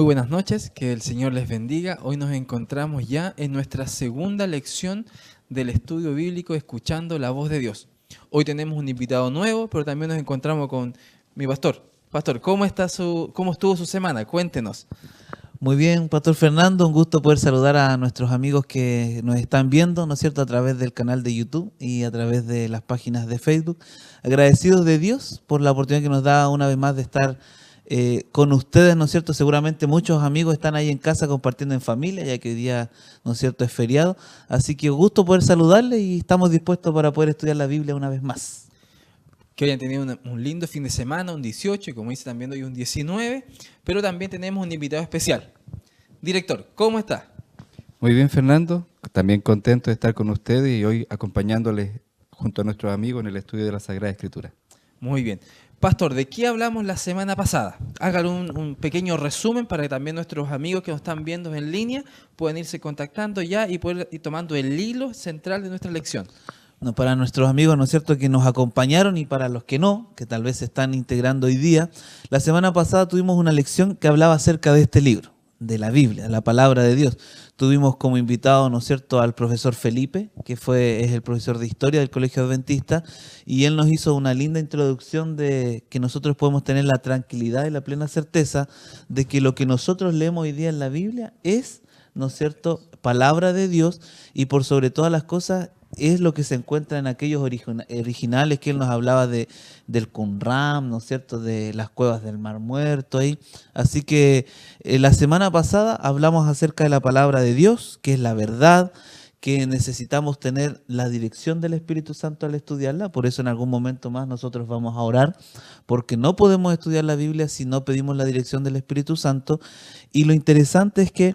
Muy buenas noches, que el Señor les bendiga. Hoy nos encontramos ya en nuestra segunda lección del estudio bíblico, escuchando la voz de Dios. Hoy tenemos un invitado nuevo, pero también nos encontramos con mi pastor. Pastor, ¿cómo estuvo su semana? Cuéntenos. Muy bien, Pastor Fernando, un gusto poder saludar a nuestros amigos que nos están viendo, ¿no es cierto?, a través del canal de YouTube y a través de las páginas de Facebook. Agradecidos de Dios por la oportunidad que nos da una vez más de estar con ustedes, ¿no es cierto? Seguramente muchos amigos están ahí en casa compartiendo en familia, ya que hoy día, ¿no es cierto?, es feriado. Así que gusto poder saludarles y estamos dispuestos para poder estudiar la Biblia una vez más. Que hayan tenido un lindo fin de semana, un 18, y como dice también hoy un 19, pero también tenemos un invitado especial. Director, ¿cómo está? Muy bien, Fernando, también contento de estar con ustedes y hoy acompañándoles junto a nuestros amigos en el estudio de la Sagrada Escritura. Muy bien. Pastor, ¿de qué hablamos la semana pasada? Hágalo un pequeño resumen para que también nuestros amigos que nos están viendo en línea puedan irse contactando ya y poder ir tomando el hilo central de nuestra lección. No, para nuestros amigos, ¿no es cierto?, que nos acompañaron y para los que no, que tal vez se están integrando hoy día, la semana pasada tuvimos una lección que hablaba acerca de este libro, de la Biblia, de la palabra de Dios. Tuvimos como invitado, ¿no es cierto?, al profesor Felipe, que es el profesor de historia del Colegio Adventista, y él nos hizo una linda introducción de que nosotros podemos tener la tranquilidad y la plena certeza de que lo que nosotros leemos hoy día en la Biblia es, ¿no es cierto?, palabra de Dios, y por sobre todas las cosas es lo que se encuentra en aquellos originales que él nos hablaba del Qumran, ¿no es cierto?, de las cuevas del Mar Muerto ahí. Así que la semana pasada hablamos acerca de la palabra de Dios, que es la verdad, que necesitamos tener la dirección del Espíritu Santo al estudiarla. Por eso en algún momento más nosotros vamos a orar, porque no podemos estudiar la Biblia si no pedimos la dirección del Espíritu Santo. Y lo interesante es que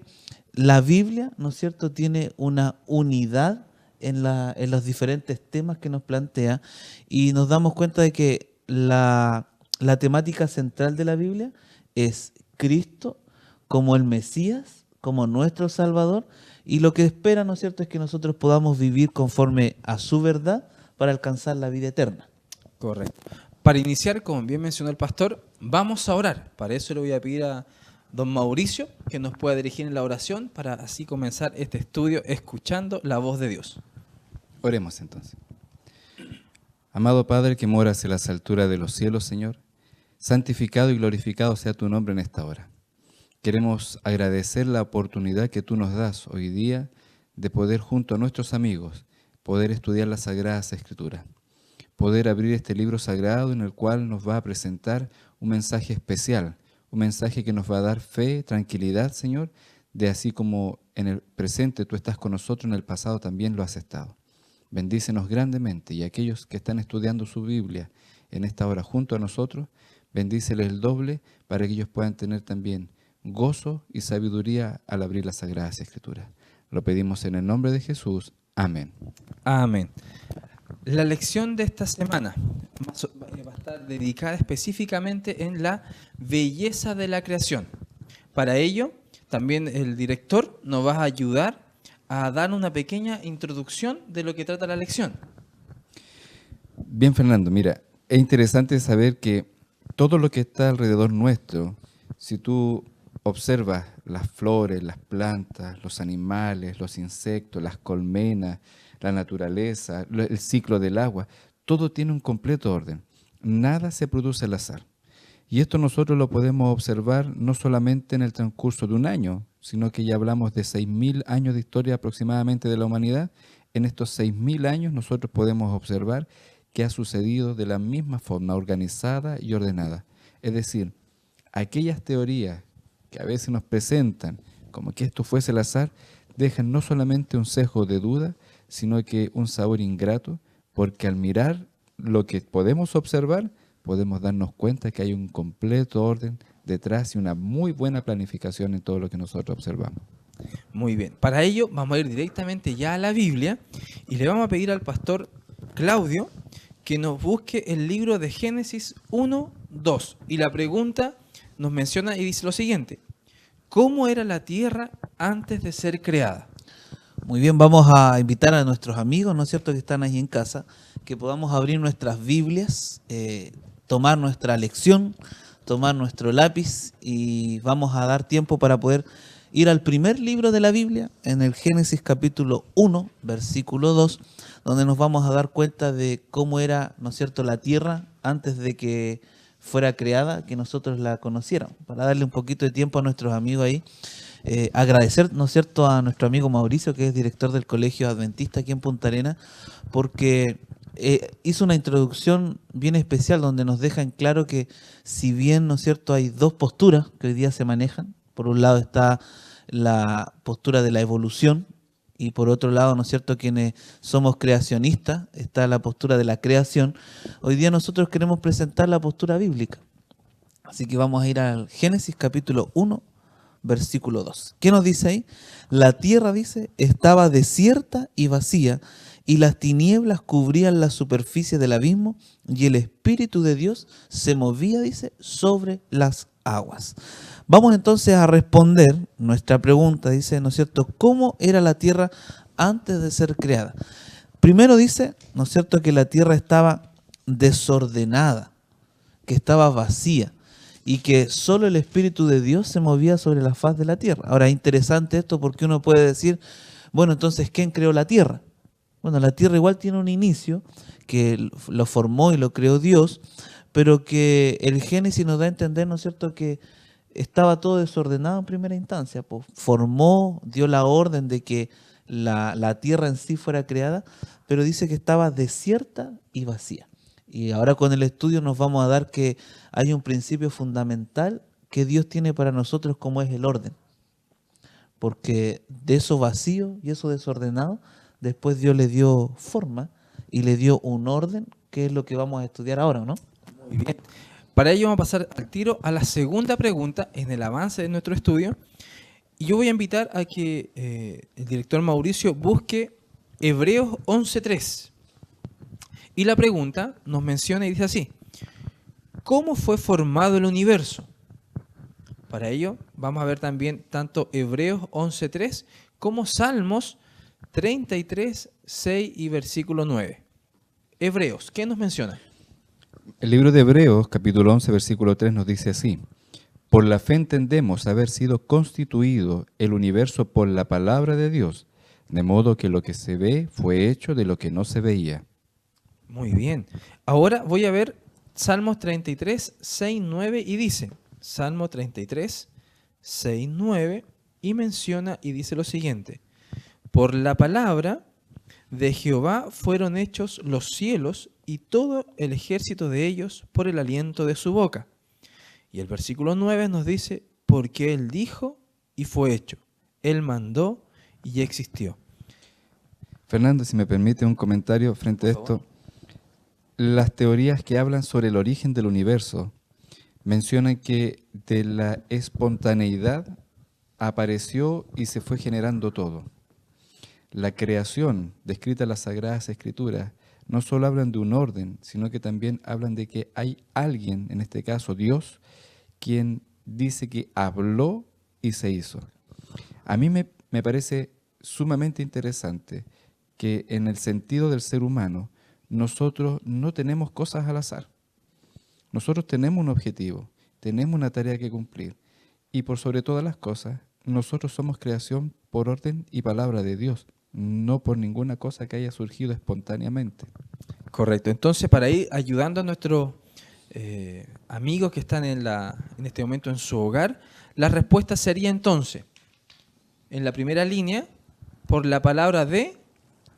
la Biblia, ¿no es cierto?, tiene una unidad en los diferentes temas que nos plantea, y nos damos cuenta de que la temática central de la Biblia es Cristo como el Mesías, como nuestro Salvador, y lo que espera, ¿no es cierto?, es que nosotros podamos vivir conforme a su verdad para alcanzar la vida eterna. Correcto. Para iniciar, como bien mencionó el pastor, vamos a orar. Para eso le voy a pedir a don Mauricio que nos pueda dirigir en la oración para así comenzar este estudio escuchando la voz de Dios. Oremos entonces. Amado Padre que moras en las alturas de los cielos, Señor, santificado y glorificado sea tu nombre en esta hora. Queremos agradecer la oportunidad que tú nos das hoy día de poder junto a nuestros amigos poder estudiar las Sagradas Escrituras, poder abrir este libro sagrado en el cual nos va a presentar un mensaje especial, un mensaje que nos va a dar fe, tranquilidad, Señor, de así como en el presente tú estás con nosotros, en el pasado también lo has estado. Bendícenos grandemente, y aquellos que están estudiando su Biblia en esta hora junto a nosotros, bendíceles el doble para que ellos puedan tener también gozo y sabiduría al abrir las Sagradas Escrituras. Lo pedimos en el nombre de Jesús. Amén. Amén. La lección de esta semana va a estar dedicada específicamente en la belleza de la creación. Para ello, también el director nos va a ayudar a dar una pequeña introducción de lo que trata la lección. Bien, Fernando, mira, es interesante saber que todo lo que está alrededor nuestro, si tú observas las flores, las plantas, los animales, los insectos, las colmenas, la naturaleza, el ciclo del agua, todo tiene un completo orden. Nada se produce al azar. Y esto nosotros lo podemos observar no solamente en el transcurso de un año, sino que ya hablamos de 6.000 años de historia aproximadamente de la humanidad. En estos 6.000 años nosotros podemos observar que ha sucedido de la misma forma, organizada y ordenada. Es decir, aquellas teorías que a veces nos presentan como que esto fuese el azar, dejan no solamente un sesgo de duda, sino que un sabor ingrato, porque al mirar lo que podemos observar, podemos darnos cuenta que hay un completo orden detrás y una muy buena planificación en todo lo que nosotros observamos. Muy bien. Para ello vamos a ir directamente ya a la Biblia y le vamos a pedir al pastor Claudio que nos busque el libro de Génesis 1:2. Y la pregunta nos menciona y dice lo siguiente: ¿cómo era la tierra antes de ser creada? Muy bien, vamos a invitar a nuestros amigos, ¿no es cierto?, que están ahí en casa, que podamos abrir nuestras Biblias, tomar nuestra lección, tomar nuestro lápiz y vamos a dar tiempo para poder ir al primer libro de la Biblia, en el Génesis capítulo 1, versículo 2, donde nos vamos a dar cuenta de cómo era, ¿no es cierto?, la tierra antes de que fuera creada, que nosotros la conociéramos. Para darle un poquito de tiempo a nuestros amigos ahí, agradecer, ¿no es cierto?, a nuestro amigo Mauricio, que es director del Colegio Adventista aquí en Punta Arenas, porque hizo una introducción bien especial donde nos deja en claro que si bien, ¿no es cierto?, hay dos posturas que hoy día se manejan. Por un lado está la postura de la evolución y por otro lado, ¿no es cierto?, quienes somos creacionistas, está la postura de la creación. Hoy día nosotros queremos presentar la postura bíblica. Así que vamos a ir al Génesis capítulo 1, versículo 2. ¿Qué nos dice ahí? La tierra, dice, estaba desierta y vacía, y las tinieblas cubrían la superficie del abismo, y el Espíritu de Dios se movía, dice, sobre las aguas. Vamos entonces a responder nuestra pregunta, dice, ¿no es cierto?, ¿cómo era la tierra antes de ser creada? Primero dice, ¿no es cierto?, que la tierra estaba desordenada, que estaba vacía, y que solo el Espíritu de Dios se movía sobre la faz de la tierra. Ahora, es interesante esto porque uno puede decir, bueno, entonces, ¿quién creó la tierra? Bueno, la tierra igual tiene un inicio, que lo formó y lo creó Dios, pero que el Génesis nos da a entender, ¿no es cierto?, que estaba todo desordenado en primera instancia. Pues formó, dio la orden de que la tierra en sí fuera creada, pero dice que estaba desierta y vacía. Y ahora con el estudio nos vamos a dar que hay un principio fundamental que Dios tiene para nosotros, como es el orden. Porque de eso vacío y eso desordenado, después Dios le dio forma y le dio un orden, que es lo que vamos a estudiar ahora, ¿no? Muy bien. Para ello vamos a pasar al tiro a la segunda pregunta en el avance de nuestro estudio. Y yo voy a invitar a que el director Mauricio busque Hebreos 11:3. Y la pregunta nos menciona y dice así: ¿cómo fue formado el universo? Para ello vamos a ver también tanto Hebreos 11:3 como Salmos 33, 6 y versículo 9. Hebreos, ¿qué nos menciona? El libro de Hebreos, capítulo 11, versículo 3, nos dice así: por la fe entendemos haber sido constituido el universo por la palabra de Dios, de modo que lo que se ve fue hecho de lo que no se veía. Muy bien. Ahora voy a ver Salmos 33, 6, 9 y dice, Salmo 33, 6, 9 y menciona y dice lo siguiente: por la palabra de Jehová fueron hechos los cielos y todo el ejército de ellos por el aliento de su boca. Y el versículo 9 nos dice, porque Él dijo y fue hecho. Él mandó y existió. Fernando, si me permite un comentario frente a esto. Las teorías que hablan sobre el origen del universo mencionan que de la espontaneidad apareció y se fue generando todo. La creación descrita en las Sagradas Escrituras no solo hablan de un orden, sino que también hablan de que hay alguien, en este caso Dios, quien dice que habló y se hizo. A mí me parece sumamente interesante que en el sentido del ser humano nosotros no tenemos cosas al azar. Nosotros tenemos un objetivo, tenemos una tarea que cumplir y por sobre todas las cosas nosotros somos creación por orden y palabra de Dios, no por ninguna cosa que haya surgido espontáneamente. Correcto. Entonces, para ir ayudando a nuestros amigos que están en este momento en su hogar, la respuesta sería entonces, en la primera línea, por la palabra de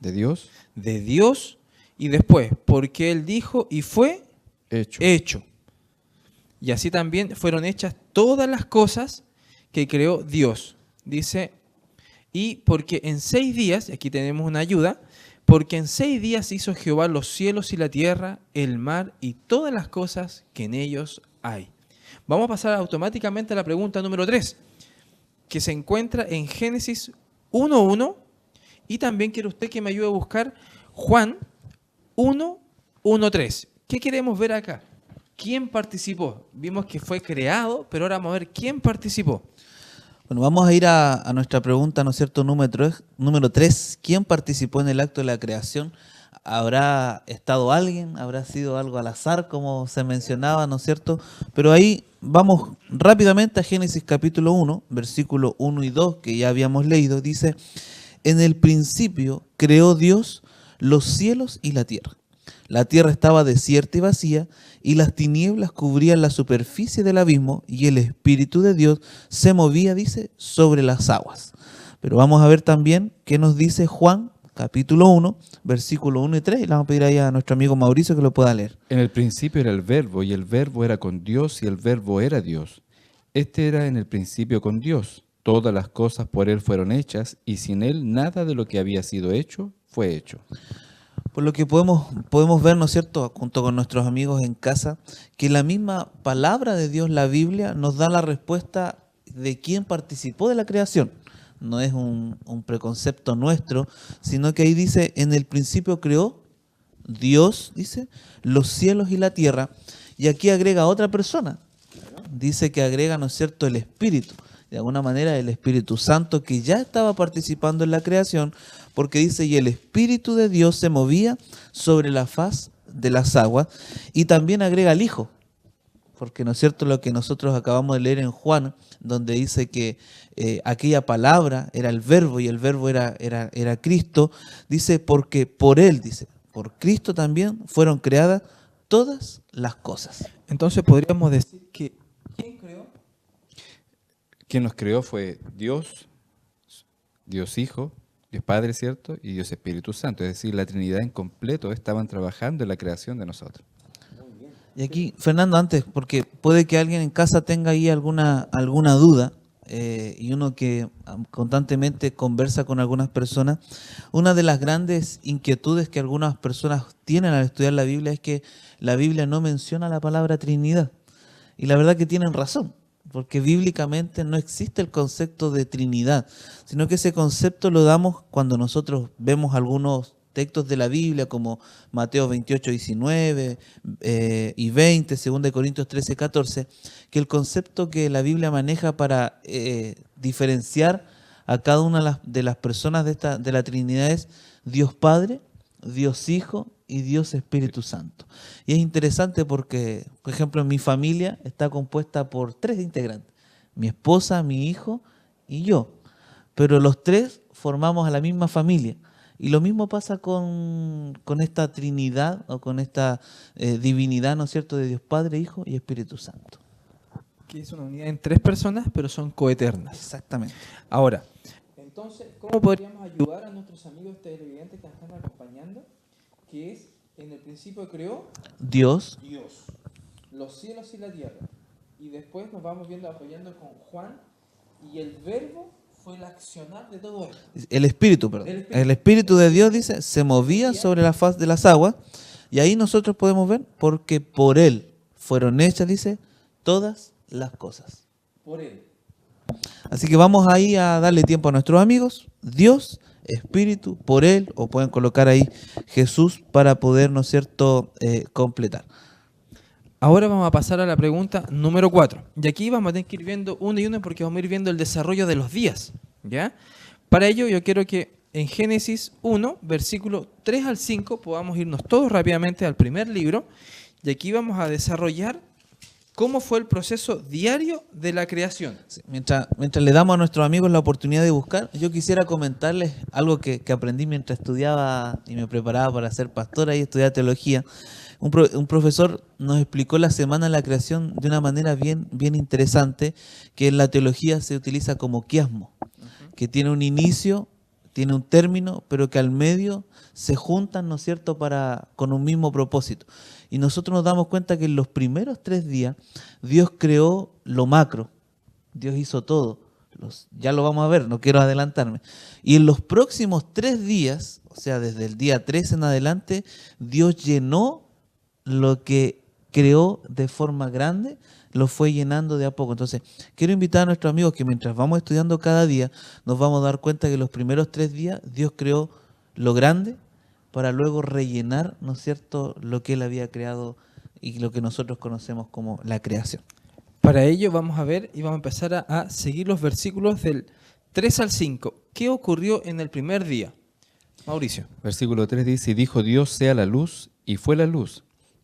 Dios, y después, porque Él dijo y fue hecho. Y así también fueron hechas todas las cosas que creó Dios. Dice, y porque en 6 días, aquí tenemos una ayuda, porque en 6 días hizo Jehová los cielos y la tierra, el mar y todas las cosas que en ellos hay. Vamos a pasar automáticamente a la pregunta número 3, que se encuentra en Génesis 1:1, y también quiero usted que me ayude a buscar Juan 1:1-3. ¿Qué queremos ver acá? ¿Quién participó? Vimos que fue creado, pero ahora vamos a ver quién participó. Bueno, vamos a ir a nuestra pregunta, ¿no es cierto?, número 3. ¿Quién participó en el acto de la creación? ¿Habrá estado alguien? ¿Habrá sido algo al azar, como se mencionaba, ¿no es cierto? Pero ahí vamos rápidamente a Génesis capítulo 1, versículo 1 y 2, que ya habíamos leído. Dice, en el principio creó Dios los cielos y la tierra. La tierra estaba desierta y vacía, y las tinieblas cubrían la superficie del abismo, y el Espíritu de Dios se movía, dice, sobre las aguas. Pero vamos a ver también qué nos dice Juan, capítulo 1, versículo 1 y 3. Y le vamos a pedir ahí a nuestro amigo Mauricio que lo pueda leer. En el principio era el Verbo, y el Verbo era con Dios, y el Verbo era Dios. Este era en el principio con Dios. Todas las cosas por Él fueron hechas, y sin Él nada de lo que había sido hecho fue hecho. Por lo que podemos ver, ¿no es cierto?, junto con nuestros amigos en casa, que la misma palabra de Dios, la Biblia, nos da la respuesta de quién participó de la creación. No es un preconcepto nuestro, sino que ahí dice, en el principio creó Dios, dice, los cielos y la tierra, y aquí agrega a otra persona. Dice que agrega, ¿no es cierto?, el Espíritu. De alguna manera el Espíritu Santo que ya estaba participando en la creación, porque dice, y el Espíritu de Dios se movía sobre la faz de las aguas, y también agrega al Hijo, porque no es cierto lo que nosotros acabamos de leer en Juan, donde dice que aquella palabra era el Verbo, y el Verbo era Cristo. Dice, porque por Él, dice, por Cristo también fueron creadas todas las cosas. Entonces podríamos decir que ¿quién creó? Quien nos creó fue Dios, Dios Hijo, Dios Padre, ¿cierto? Y Dios Espíritu Santo. Es decir, la Trinidad en completo estaban trabajando en la creación de nosotros. Y aquí, Fernando, antes, porque puede que alguien en casa tenga ahí alguna duda, y uno que constantemente conversa con algunas personas, una de las grandes inquietudes que algunas personas tienen al estudiar la Biblia es que la Biblia no menciona la palabra Trinidad. Y la verdad que tienen razón, porque bíblicamente no existe el concepto de Trinidad, sino que ese concepto lo damos cuando nosotros vemos algunos textos de la Biblia como Mateo 28, 19 y 20, 2 Corintios 13, 14, que el concepto que la Biblia maneja para diferenciar a cada una de las personas de la Trinidad es Dios Padre, Dios Hijo y Dios Espíritu Santo. Y es interesante porque, por ejemplo, mi familia está compuesta por 3 integrantes, mi esposa, mi hijo y yo, pero los 3 formamos a la misma familia. Y lo mismo pasa con esta Trinidad o con esta divinidad, ¿no es cierto?, de Dios Padre, Hijo y Espíritu Santo. Que es una unidad en 3 personas, pero son coeternas. Exactamente. Ahora, entonces, ¿cómo podríamos ayudar a nuestros amigos televidentes que nos están acompañando? Que es, en el principio creó Dios, los cielos y la tierra. Y después nos vamos viendo apoyando con Juan, y el Verbo fue el accionar de todo esto. el Espíritu, perdón. El Espíritu de Dios, dice, se movía sobre la faz de las aguas, y ahí nosotros podemos ver, porque por Él fueron hechas, dice, todas las cosas. Por Él. Así que vamos ahí a darle tiempo a nuestros amigos, Dios, Espíritu, por Él, o pueden colocar ahí Jesús para poder, ¿no es cierto?, completar. Ahora vamos a pasar a la pregunta número 4. Y aquí vamos a tener que ir viendo uno y uno porque vamos a ir viendo el desarrollo de los días, ¿ya? Para ello yo quiero que en Génesis 1, versículo 3 al 5, podamos irnos todos rápidamente al primer libro. Y aquí vamos a desarrollar cómo fue el proceso diario de la creación. Sí, mientras le damos a nuestros amigos la oportunidad de buscar, yo quisiera comentarles algo que aprendí mientras estudiaba y me preparaba para ser pastor y estudiar teología. Un profesor nos explicó la semana de la creación de una manera bien interesante, que en la teología se utiliza como quiasmo, que tiene un inicio, tiene un término, pero que al medio se juntan, ¿no es cierto?, con un mismo propósito. Y nosotros nos damos cuenta que en los primeros 3 días Dios creó lo macro, Dios hizo todo. Ya lo vamos a ver, no quiero adelantarme. Y en los próximos 3 días, o sea, desde el día 3 en adelante, Dios llenó lo que creó de forma grande, lo fue llenando de a poco. Entonces, quiero invitar a nuestros amigos que mientras vamos estudiando cada día, nos vamos a dar cuenta que los primeros 3 días Dios creó lo grande para luego rellenar, ¿no es cierto?, lo que Él había creado y lo que nosotros conocemos como la creación. Para ello vamos a ver y vamos a empezar a seguir los versículos del 3 al 5. ¿Qué ocurrió en el primer día? Mauricio. Versículo 3 dice, y dijo Dios sea la luz, y fue la luz.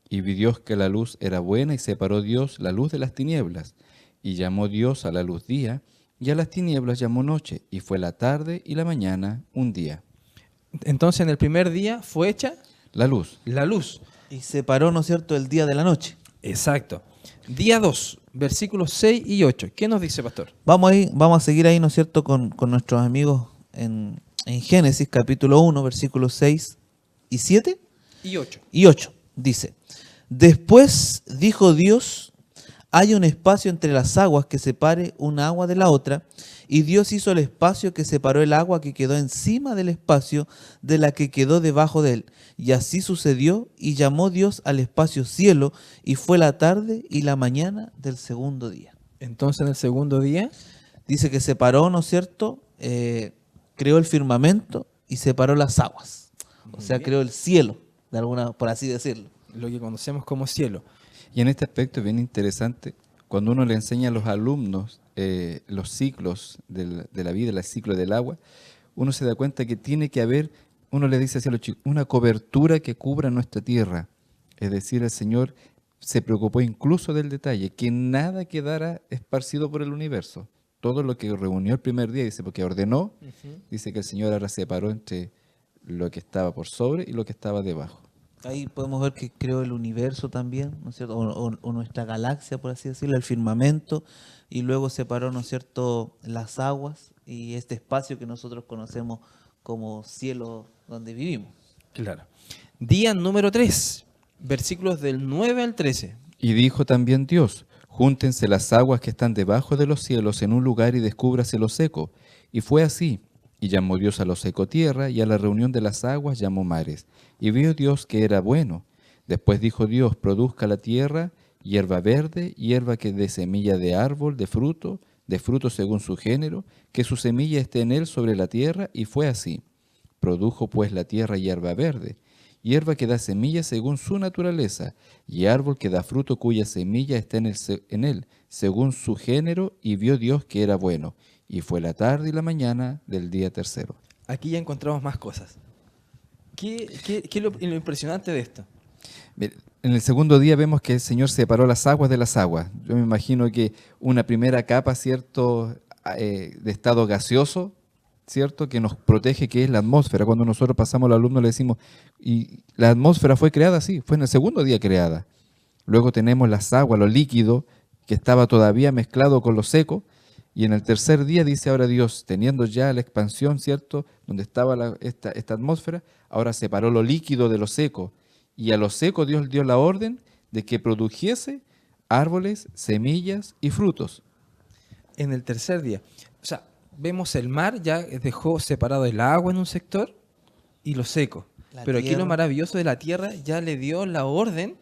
Y vi Dios que la luz era buena, y separó Dios la luz de las tinieblas. Y llamó Dios a la luz día, y a las tinieblas llamó noche, y fue la tarde y la mañana un día. Entonces en el primer día fue hecha La luz. la luz. Y separó, ¿no es cierto?, el día de la noche. Exacto. Día 2, versículos 6 y 8. ¿Qué nos dice, pastor? Vamos a seguir ahí, ¿no es cierto?, con nuestros amigos en Génesis capítulo 1, versículos 6 y 7 Y 8. y 8. Dice, después dijo Dios, hay un espacio entre las aguas que separe una agua de la otra, y Dios hizo el espacio que separó el agua que quedó encima del espacio de la que quedó debajo de él. Y así sucedió, y llamó Dios al espacio cielo, y fue la tarde y la mañana del segundo día. Entonces en el segundo día, Dice que separó, ¿no es cierto?, creó el firmamento y separó las aguas. O sea, bien. creó el cielo, de alguna, por así decirlo. lo que conocemos como cielo. Y en este aspecto es bien interesante, cuando uno le enseña a los alumnos los ciclos de la vida, el ciclo del agua, uno se da cuenta que tiene que haber, uno le dice así a los chicos, una cobertura que cubra nuestra tierra. Es decir, el Señor se preocupó incluso del detalle, que nada quedara esparcido por el universo. Todo lo que reunió el primer día, dice, porque ordenó, dice que el Señor ahora separó entre lo que estaba por sobre y lo que estaba debajo. Ahí podemos ver que creó el universo también, ¿no es cierto? O nuestra galaxia, por así decirlo, el firmamento, y luego separó, ¿no es cierto?, las aguas y este espacio que nosotros conocemos como cielo donde vivimos. Claro. Día número 3, versículos del 9 al 13. Y dijo también Dios, júntense las aguas que están debajo de los cielos en un lugar y descúbrase lo seco. Y fue así. Y llamó Dios a lo seco tierra, y a la reunión de las aguas llamó mares. Y vio Dios que era bueno. Después dijo Dios, produzca la tierra hierba verde, hierba que dé semilla de árbol, de fruto según su género, que su semilla esté en él sobre la tierra, y fue así. Produjo pues la tierra hierba verde, hierba que da semilla según su naturaleza, y árbol que da fruto cuya semilla está en él, según su género, y vio Dios que era bueno. Y fue la tarde y la mañana del día tercero. Aquí ya encontramos más cosas. ¿Qué es lo impresionante de esto? Mire, en el segundo día vemos que el Señor separó las aguas de las aguas. Yo me imagino que una primera capa, ¿cierto?, de estado gaseoso, ¿cierto?, que nos protege, que es la atmósfera. Cuando nosotros pasamos al alumno le decimos, y la atmósfera fue creada, sí, fue en el segundo día creada. Luego tenemos las aguas, lo líquido, que estaba todavía mezclado con lo seco. Y en el tercer día dice ahora Dios, teniendo ya la expansión, ¿cierto?, donde estaba esta atmósfera, ahora separó lo líquido de lo seco. Y a lo seco Dios dio la orden de que produjese árboles, semillas y frutos. En el tercer día. O sea, vemos el mar, ya dejó separado el agua en un sector y lo seco. La Pero aquí tierra. lo maravilloso de la tierra ya le dio la orden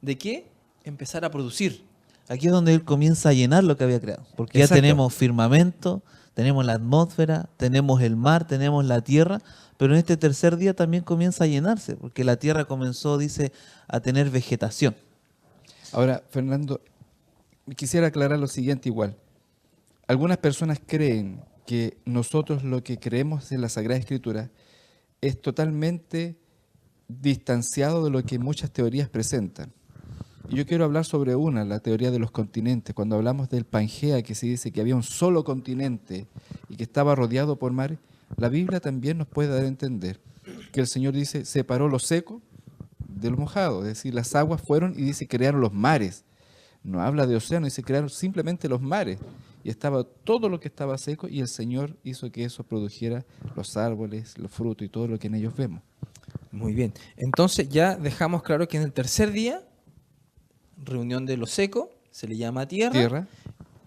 de que empezar a producir. Aquí es donde él comienza a llenar lo que había creado, porque Exacto. ya tenemos firmamento, tenemos la atmósfera, tenemos el mar, tenemos la tierra, pero en este tercer día también comienza a llenarse, porque la tierra comenzó, dice, a tener vegetación. Ahora, Fernando, quisiera aclarar lo siguiente igual. Algunas personas creen que nosotros lo que creemos en la Sagrada Escritura es totalmente distanciado de lo que muchas teorías presentan. Y yo quiero hablar sobre una, la teoría de los continentes. Cuando hablamos del Pangea, que se dice que había un solo continente y que estaba rodeado por mares, la Biblia también nos puede dar a entender que el Señor dice, separó lo seco de lo mojado. Es decir, las aguas fueron y dice, crearon los mares. No habla de océano, dice, crearon simplemente los mares. Y estaba todo lo que estaba seco y el Señor hizo que eso produjera los árboles, los frutos y todo lo que en ellos vemos. Muy bien. Entonces ya dejamos claro que en el tercer día, reunión de lo seco, se le llama tierra.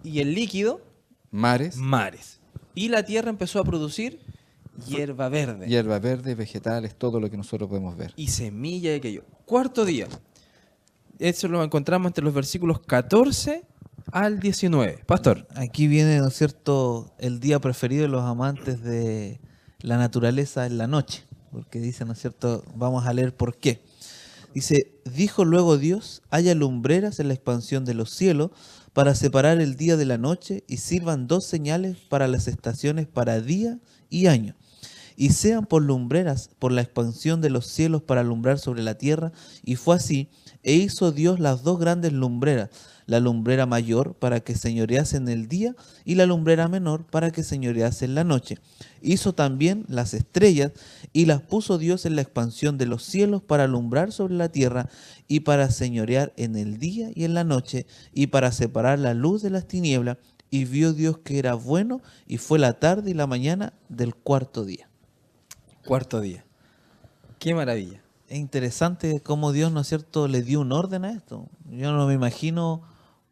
Y el líquido, Mares, mares. Y la tierra empezó a producir hierba verde. hierba verde, vegetales, todo lo que nosotros podemos ver. Y semilla de aquello. Cuarto día. Eso lo encontramos entre los versículos 14 al 19. Pastor. Aquí viene, ¿no es cierto?, el día preferido de los amantes de la naturaleza en la noche, porque dice, ¿no es cierto?, vamos a leer por qué. Dice, dijo luego Dios, haya lumbreras en la expansión de los cielos para separar el día de la noche y sirvan 2 señales para las estaciones para día y año. y sean por lumbreras, por la expansión de los cielos para alumbrar sobre la tierra. Y fue así, e hizo Dios las dos grandes lumbreras, la lumbrera mayor para que señorease en el día y la lumbrera menor para que señorease en la noche. Hizo también las estrellas y las puso Dios en la expansión de los cielos para alumbrar sobre la tierra y para señorear en el día y en la noche y para separar la luz de las tinieblas. Y vio Dios que era bueno, y fue la tarde y la mañana del cuarto día. Cuarto día. Qué maravilla. Es interesante cómo Dios, ¿no es cierto?, le dio un orden a esto. Yo no me imagino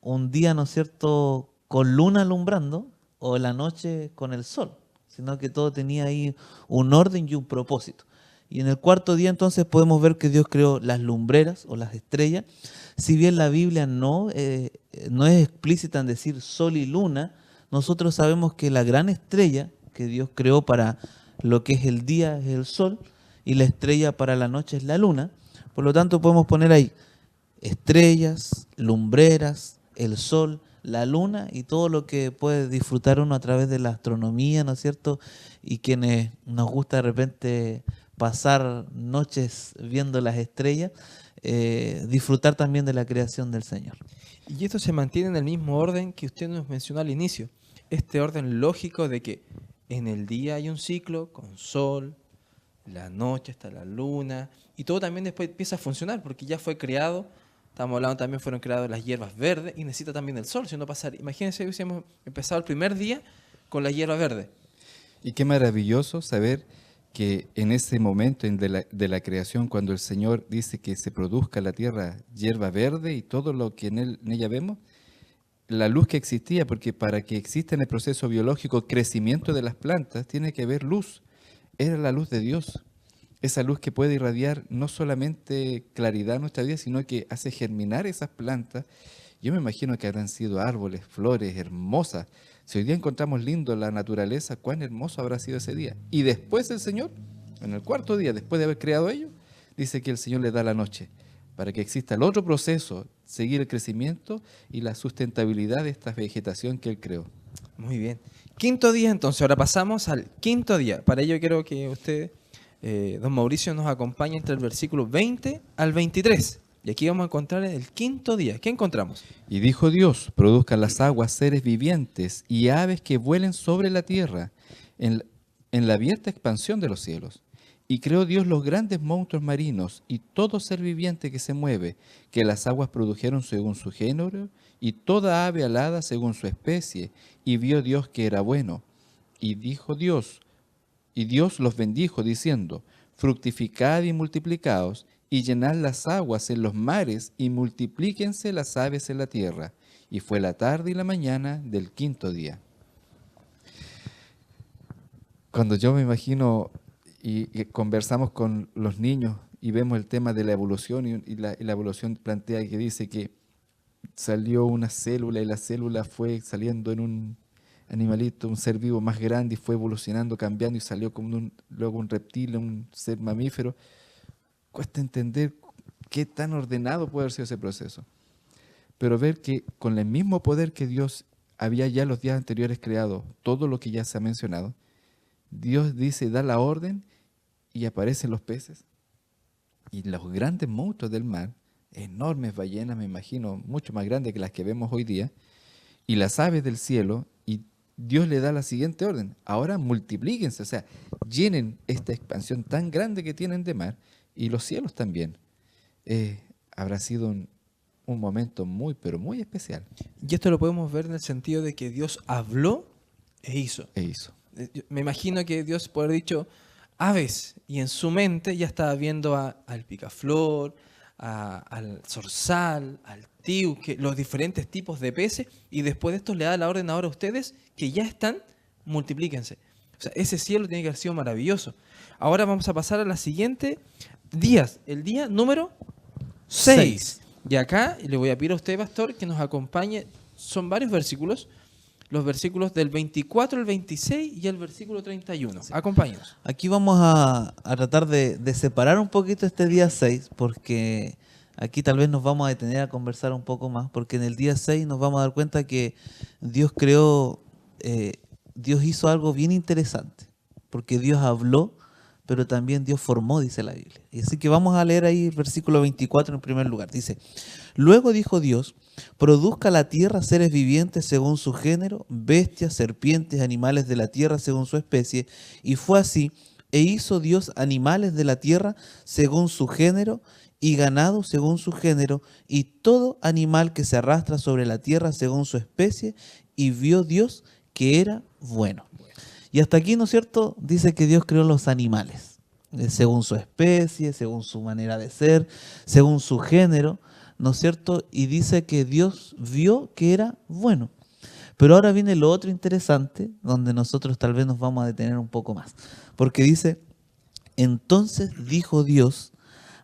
un día, ¿no es cierto?, con luna alumbrando o la noche con el sol, sino que todo tenía ahí un orden y un propósito. Y en el cuarto día entonces podemos ver que Dios creó las lumbreras o las estrellas. Si bien la Biblia no es explícita en decir sol y luna, nosotros sabemos que la gran estrella que Dios creó para lo que es el día es el sol y la estrella para la noche es la luna. Por lo tanto podemos poner ahí estrellas, lumbreras, el sol, la luna y todo lo que puede disfrutar uno a través de la astronomía, ¿no es cierto? Y quienes nos gusta de repente pasar noches viendo las estrellas, disfrutar también de la creación del Señor. Y esto se mantiene en el mismo orden que usted nos mencionó al inicio. Este orden lógico de que en el día hay un ciclo con sol, la noche está la luna, y todo también después empieza a funcionar porque ya fue creado. Estamos hablando también fueron creadas las hierbas verdes y necesita también el sol, si no pasar. Imagínense si hubiésemos empezado el primer día con la hierba verde. Y qué maravilloso saber que en ese momento de la creación, cuando el Señor dice que se produzca en la tierra hierba verde y todo lo que en ella vemos, la luz que existía, porque para que exista en el proceso biológico crecimiento de las plantas, tiene que haber luz. Era la luz de Dios. Esa luz que puede irradiar no solamente claridad a nuestra vida, sino que hace germinar esas plantas. Yo me imagino que habrán sido árboles, flores hermosas. Si hoy día encontramos lindo la naturaleza, cuán hermoso habrá sido ese día. Y después el Señor, en el cuarto día, después de haber creado ello, dice que el Señor le da la noche, para que exista el otro proceso, seguir el crecimiento y la sustentabilidad de esta vegetación que Él creó. Muy bien. Quinto día entonces, ahora pasamos al quinto día. Para ello quiero que usted, don Mauricio, nos acompañe entre el versículo 20 al 23. Y aquí vamos a encontrar el quinto día. ¿Qué encontramos? Y dijo Dios, produzcan las aguas seres vivientes y aves que vuelen sobre la tierra en la abierta expansión de los cielos. Y creó Dios los grandes monstruos marinos y todo ser viviente que se mueve, que las aguas produjeron según su género, y toda ave alada según su especie. Y vio Dios que era bueno. Y Dios los bendijo, diciendo, fructificad y multiplicaos, y llenad las aguas en los mares, y multiplíquense las aves en la tierra. Y fue la tarde y la mañana del quinto día. Cuando yo me imagino y conversamos con los niños y vemos el tema de la evolución, y la evolución plantea que dice que salió una célula y la célula fue saliendo en un animalito, un ser vivo más grande, y fue evolucionando, cambiando y salió como luego un reptil, un ser mamífero. Cuesta entender qué tan ordenado puede haber sido ese proceso. Pero ver que con el mismo poder que Dios había ya los días anteriores creado, todo lo que ya se ha mencionado, Dios dice, da la orden y aparecen los peces. Y los grandes monstruos del mar, enormes ballenas, me imagino, mucho más grandes que las que vemos hoy día, y las aves del cielo, y Dios le da la siguiente orden. Ahora multiplíquense, o sea, llenen esta expansión tan grande que tienen de mar, y los cielos también. Habrá sido un momento muy, pero muy especial. Y esto lo podemos ver en el sentido de que Dios habló e hizo. Me imagino que Dios puede haber dicho aves, y en su mente ya estaba viendo al picaflor, al zorzal, al tiuque, los diferentes tipos de peces, y después de esto le da la orden ahora a ustedes que ya están, multiplíquense. O sea, ese cielo tiene que haber sido maravilloso. Ahora vamos a pasar a la siguiente días, el día número 6. Y acá le voy a pedir a usted, pastor, que nos acompañe. Son varios versículos. Los versículos del 24 al 26 y el versículo 31. Sí. Acompáñenos. Aquí vamos a tratar de separar un poquito este día 6, porque aquí tal vez nos vamos a detener a conversar un poco más, porque en el día 6 nos vamos a dar cuenta que Dios creó, Dios hizo algo bien interesante. porque Dios habló, pero también Dios formó, dice la Biblia. Y así que vamos a leer ahí el versículo 24 en primer lugar. Dice, luego dijo Dios, produzca la tierra seres vivientes según su género, bestias, serpientes, animales de la tierra según su especie. Y fue así, e hizo Dios animales de la tierra según su género, y ganado según su género, y todo animal que se arrastra sobre la tierra según su especie, y vio Dios que era bueno. Y hasta aquí, ¿no es cierto?, dice que Dios creó los animales, según su especie, según su manera de ser, según su género, ¿no es cierto? Y dice que Dios vio que era bueno. Pero ahora viene lo otro interesante, donde nosotros tal vez nos vamos a detener un poco más. Porque dice, entonces dijo Dios,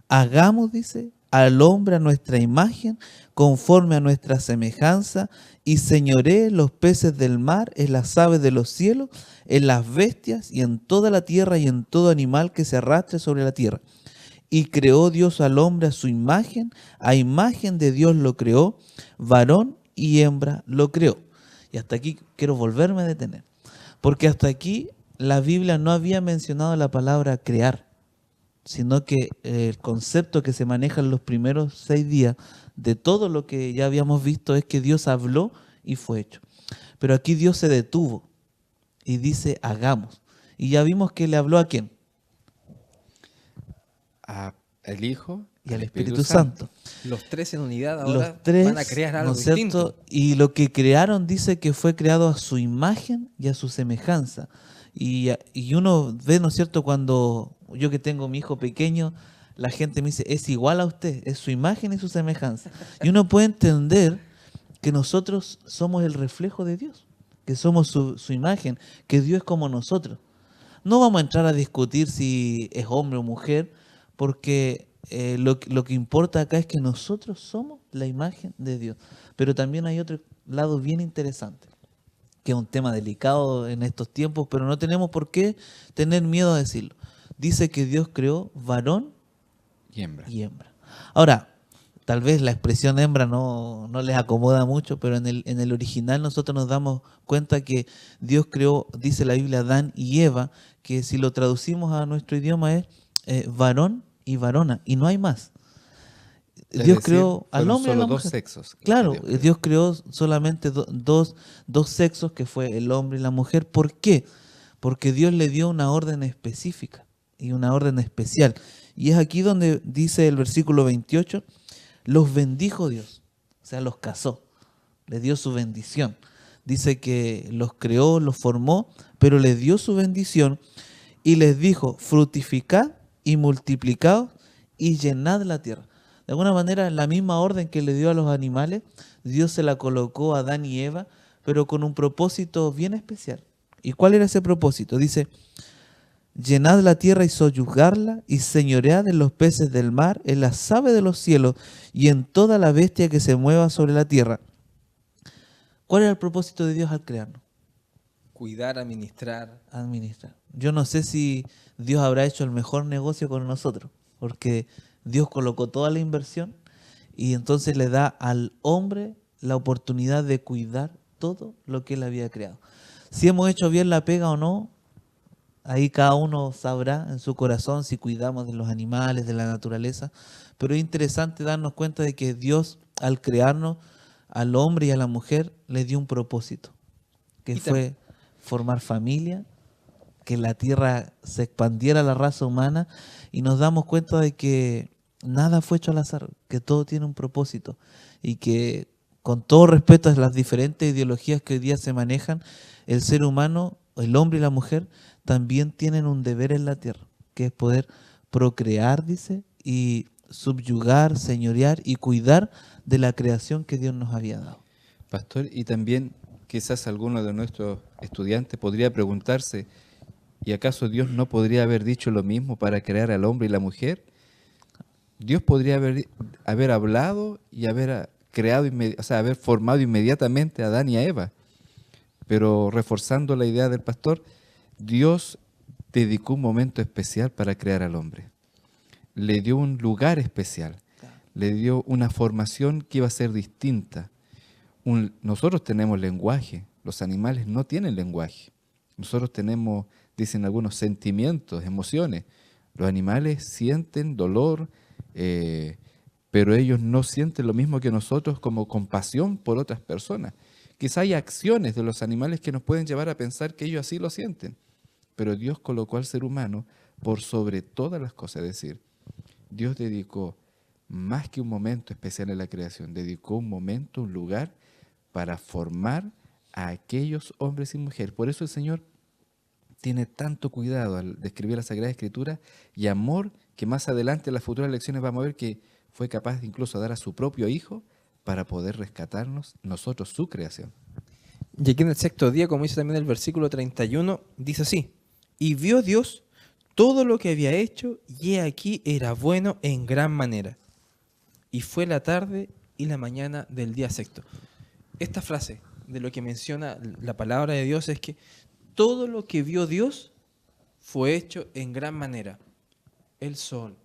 hagamos, dice, al hombre a nuestra imagen, conforme a nuestra semejanza, y señoree los peces del mar, en las aves de los cielos, en las bestias, y en toda la tierra, y en todo animal que se arrastre sobre la tierra. Y creó Dios al hombre a su imagen, a imagen de Dios lo creó, varón y hembra lo creó. Y hasta aquí quiero volverme a detener, porque hasta aquí la Biblia no había mencionado la palabra crear, sino que el concepto que se maneja en los primeros 6 días de todo lo que ya habíamos visto es que Dios habló y fue hecho. Pero aquí Dios se detuvo y dice, hagamos. Y ya vimos que le habló ¿a quién? Al Hijo Y al Espíritu Santo. Los tres en unidad Los ahora tres, van a crear algo ¿no es cierto? distinto. Y lo que crearon dice que fue creado a su imagen y a su semejanza. Y uno ve, ¿no es cierto?, cuando yo que tengo mi hijo pequeño, la gente me dice, es igual a usted, es su imagen y su semejanza. Y uno puede entender que nosotros somos el reflejo de Dios, que somos su imagen, que Dios es como nosotros. No vamos a entrar a discutir si es hombre o mujer, porque lo que importa acá es que nosotros somos la imagen de Dios. Pero también hay otro lado bien interesante, que es un tema delicado en estos tiempos, pero no tenemos por qué tener miedo a decirlo. Dice que Dios creó varón y hembra. y hembra. Ahora, tal vez la expresión hembra no les acomoda mucho, pero en el original nosotros nos damos cuenta que Dios creó, dice la Biblia, Adán y Eva, que si lo traducimos a nuestro idioma es varón y varona, y no hay más. Es Dios decir, creó al fueron hombre y a la solo dos mujer. sexos. Claro, que Dios creó solamente dos sexos, que fue el hombre y la mujer. ¿Por qué? Porque Dios le dio una orden específica y una orden especial. Y es aquí donde dice el versículo 28, los bendijo Dios, o sea, los casó, les dio su bendición. Dice que los creó, los formó, pero les dio su bendición y les dijo, fructificad y multiplicaos y llenad la tierra. De alguna manera, la misma orden que le dio a los animales, Dios se la colocó a Adán y Eva, pero con un propósito bien especial. ¿Y cuál era ese propósito? Dice, llenad la tierra y sojuzgarla, y señoread en los peces del mar, en las aves de los cielos, y en toda la bestia que se mueva sobre la tierra. ¿Cuál era el propósito de Dios al crearnos? Cuidar, administrar. Administrar. Yo no sé si Dios habrá hecho el mejor negocio con nosotros, porque Dios colocó toda la inversión y entonces le da al hombre la oportunidad de cuidar todo lo que él había creado. Si hemos hecho bien la pega o no, ahí cada uno sabrá en su corazón si cuidamos de los animales, de la naturaleza. Pero es interesante darnos cuenta de que Dios, al crearnos, al hombre y a la mujer, le dio un propósito, que fue formar familia, que la tierra se expandiera la raza humana, y nos damos cuenta de que nada fue hecho al azar, que todo tiene un propósito, y que con todo respeto a las diferentes ideologías que hoy día se manejan, el ser humano, el hombre y la mujer, también tienen un deber en la tierra, que es poder procrear, dice, y subyugar, señorear y cuidar de la creación que Dios nos había dado. Pastor, y también quizás alguno de nuestros estudiantes podría preguntarse, ¿y acaso Dios no podría haber dicho lo mismo para crear al hombre y la mujer? Dios podría haber hablado y haber creado, haber formado inmediatamente a Adán y a Eva. Pero reforzando la idea del pastor, Dios dedicó un momento especial para crear al hombre. Le dio un lugar especial, le dio una formación que iba a ser distinta. Nosotros tenemos lenguaje, los animales no tienen lenguaje. Nosotros tenemos dicen algunos sentimientos, emociones. Los animales sienten dolor, pero ellos no sienten lo mismo que nosotros como compasión por otras personas. Quizá hay acciones de los animales que nos pueden llevar a pensar que ellos así lo sienten, pero Dios colocó al ser humano por sobre todas las cosas. Es decir, Dios dedicó más que un momento especial en la creación, dedicó un momento, un lugar para formar a aquellos hombres y mujeres. Por eso el Señor tiene tanto cuidado al describir la Sagrada Escritura y amor, que más adelante en las futuras lecciones vamos a ver que fue capaz de incluso dar a su propio Hijo para poder rescatarnos nosotros, su creación. Y aquí en el sexto día, como dice también el versículo 31, dice así: y vio Dios todo lo que había hecho, y he aquí era bueno en gran manera. Y fue la tarde y la mañana del día sexto. Esta frase de lo que menciona la palabra de Dios es que todo lo que vio Dios fue hecho en gran manera. El sol,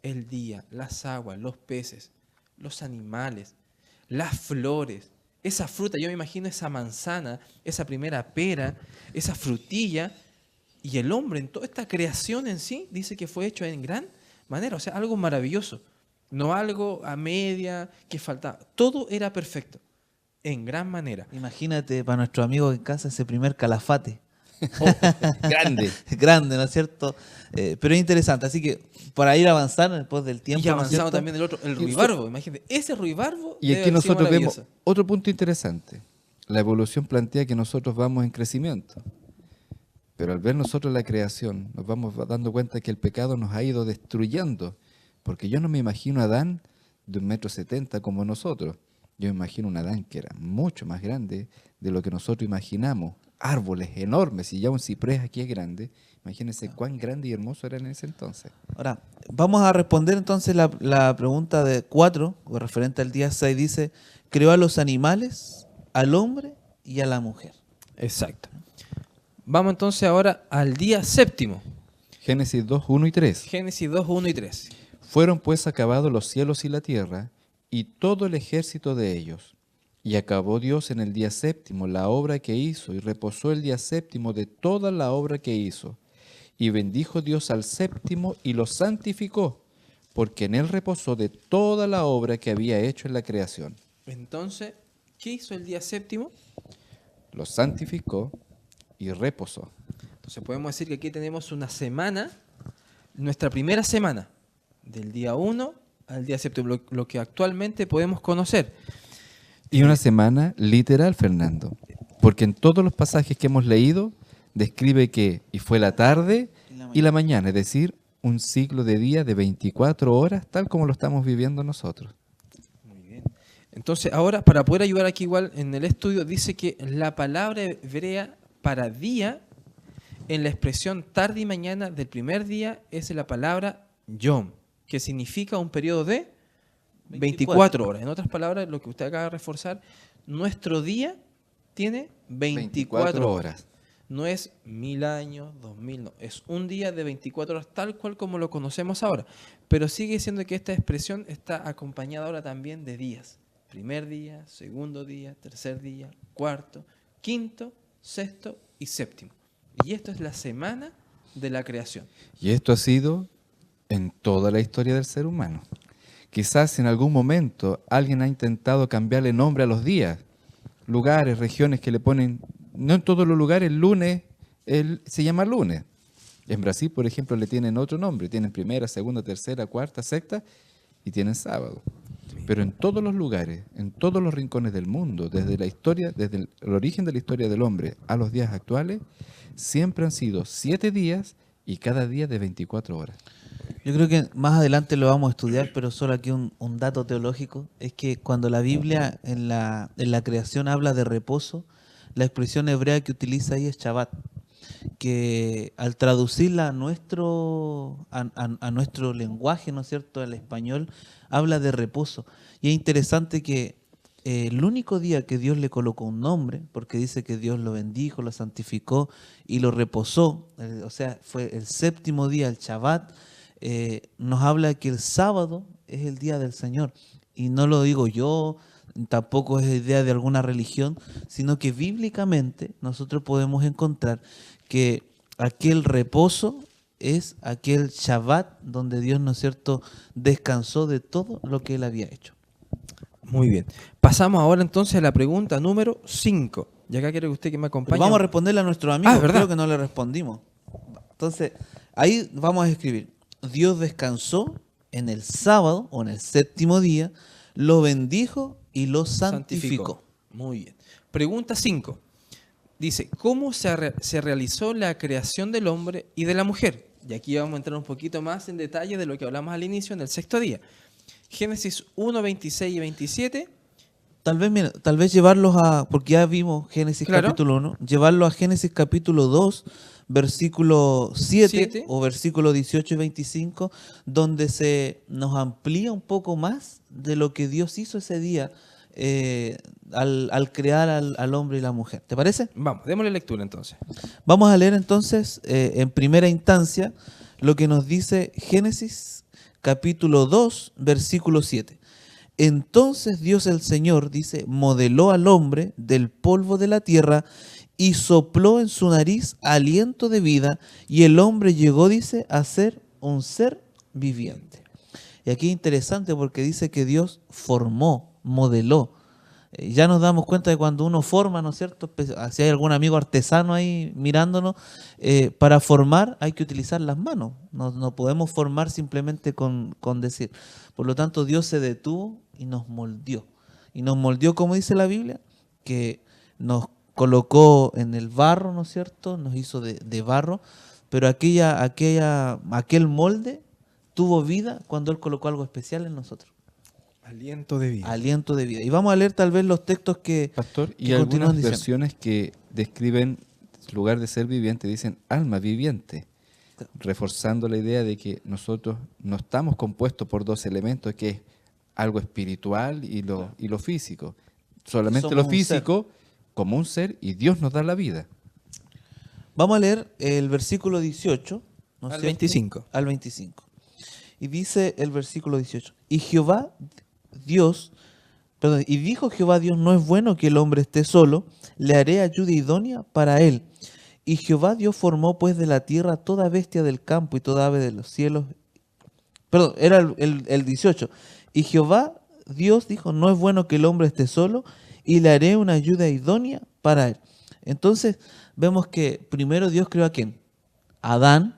el día, las aguas, los peces, los animales, las flores, esa fruta. Yo me imagino esa manzana, esa primera pera, esa frutilla. Y el hombre en toda esta creación en sí dice que fue hecho en gran manera. O sea, algo maravilloso. No algo a media que faltaba. Todo era perfecto, en gran manera. Imagínate para nuestro amigo en casa ese primer calafate. Grande. Grande, ¿no es cierto? Pero es interesante. Así que para ir avanzando después del tiempo. Y ¿no es avanzado cierto? también el otro, el ruibarbo. Imagínate, ese ruibarbo. Y debe aquí haber sido nosotros vemos maravilloso. otro punto interesante. La evolución plantea que nosotros vamos en crecimiento. Pero al ver nosotros la creación, nos vamos dando cuenta que el pecado nos ha ido destruyendo. Porque yo no me imagino a Adán de 1,70 m como nosotros. Yo me imagino un Adán que era mucho más grande de lo que nosotros imaginamos. Árboles enormes, y ya un ciprés aquí es grande. Imagínense cuán grande y hermoso era en ese entonces. Ahora, vamos a responder entonces la pregunta de 4, referente al día 6. Dice, creó a los animales, al hombre y a la mujer. Exacto. Vamos entonces ahora al día séptimo. Génesis 2, 1 y 3. Génesis 2, 1 y 3. Fueron pues acabados los cielos y la tierra, y todo el ejército de ellos. Y acabó Dios en el día séptimo la obra que hizo, y reposó el día séptimo de toda la obra que hizo. Y bendijo Dios al séptimo y lo santificó, porque en él reposó de toda la obra que había hecho en la creación. Entonces, ¿qué hizo el día séptimo? Lo santificó y reposó. Entonces podemos decir que aquí tenemos una semana, nuestra primera semana, del día 1 al día séptimo, lo que actualmente podemos conocer. Y una semana literal, Fernando, porque en todos los pasajes que hemos leído describe que y fue la tarde y la mañana, es decir, un ciclo de día de 24 horas, tal como lo estamos viviendo nosotros. Muy bien. Entonces, ahora, para poder ayudar aquí igual en el estudio, dice que la palabra hebrea para día, en la expresión tarde y mañana del primer día, es la palabra yom, que significa un periodo de 24 horas. En otras palabras, lo que usted acaba de reforzar, nuestro día tiene 24 horas. No es 1000 años, 2000, no. Es un día de 24 horas, tal cual como lo conocemos ahora. Pero sigue siendo que esta expresión está acompañada ahora también de días. Primer día, segundo día, tercer día, cuarto, quinto, sexto y séptimo. Y esto es la semana de la creación. Y esto ha sido en toda la historia del ser humano. Quizás en algún momento alguien ha intentado cambiarle nombre a los días, lugares, regiones que le ponen, no en todos los lugares, el lunes se llama lunes. En Brasil, por ejemplo, le tienen otro nombre, tienen primera, segunda, tercera, cuarta, sexta y tienen sábado. Pero en todos los lugares, en todos los rincones del mundo, desde la historia, desde el origen de la historia del hombre a los días actuales, siempre han sido 7 días y cada día de 24 horas. Yo creo que más adelante lo vamos a estudiar, pero solo aquí un dato teológico, es que cuando la Biblia en la creación habla de reposo, la expresión hebrea que utiliza ahí es Shabbat, que al traducirla a nuestro lenguaje, ¿no es cierto?, al español, habla de reposo. Y es interesante que el único día que Dios le colocó un nombre, porque dice que Dios lo bendijo, lo santificó y lo reposó, o sea, fue el séptimo día, el Shabbat, nos habla que el sábado es el día del Señor. Y no lo digo yo, tampoco es idea de alguna religión, sino que bíblicamente nosotros podemos encontrar que aquel reposo es aquel Shabbat donde Dios, ¿no es cierto?, descansó de todo lo que Él había hecho. Muy bien. Pasamos ahora entonces a la pregunta número 5. Y acá quiero que usted que me Pero acompañe. vamos a responderle a nuestros amigos, ¿verdad? creo que no le respondimos. Entonces, ahí vamos a escribir, Dios descansó en el sábado o en el séptimo día, lo bendijo y lo santificó. Muy bien. Pregunta 5. Dice, ¿cómo se realizó la creación del hombre y de la mujer? Y aquí vamos a entrar un poquito más en detalle de lo que hablamos al inicio en el sexto día. Génesis 1, 26 y 27. Tal vez, mira, tal vez llevarlos a, porque ya vimos Génesis Claro. capítulo 1, llevarlo a Génesis capítulo 2, versículo 7 o versículo 18 y 25, donde se nos amplía un poco más de lo que Dios hizo ese día al crear al hombre y la mujer. ¿Te parece? Vamos, démosle lectura entonces. Vamos a leer entonces en primera instancia lo que nos dice Génesis capítulo 2, versículo 7. Entonces Dios el Señor, dice, modeló al hombre del polvo de la tierra y sopló en su nariz aliento de vida y el hombre llegó, dice, a ser un ser viviente. Y aquí es interesante porque dice que Dios formó, modeló. Ya nos damos cuenta de cuando uno forma, ¿no es cierto? Si hay algún amigo artesano ahí mirándonos, para formar hay que utilizar las manos. No podemos formar simplemente con decir. Por lo tanto, Dios se detuvo y nos moldeó. Y nos moldeó, como dice la Biblia, que nos colocó en el barro, ¿no es cierto? Nos hizo de barro, pero aquel molde tuvo vida cuando Él colocó algo especial en nosotros. Aliento de vida. Aliento de vida. Y vamos a leer tal vez los textos que, Pastor, y que continúan algunas diciendo. versiones que describen, en lugar de ser viviente, dicen alma viviente, reforzando la idea de que nosotros no estamos compuestos por dos elementos, que es algo espiritual y lo físico. Solamente Somos lo un físico como un ser, y Dios nos da la vida. Vamos a leer el versículo 18. ¿no es Al cierto? 25. Al 25. Y dice el versículo 18. Y Jehová Dios, perdón, y dijo Jehová Dios, no es bueno que el hombre esté solo, le haré ayuda idónea para él. Y Jehová Dios formó pues de la tierra toda bestia del campo y toda ave de los cielos. Perdón, era el 18. Y Jehová Dios dijo, no es bueno que el hombre esté solo, y le haré una ayuda idónea para él. Entonces vemos que primero Dios creó a ¿quién? A Adán,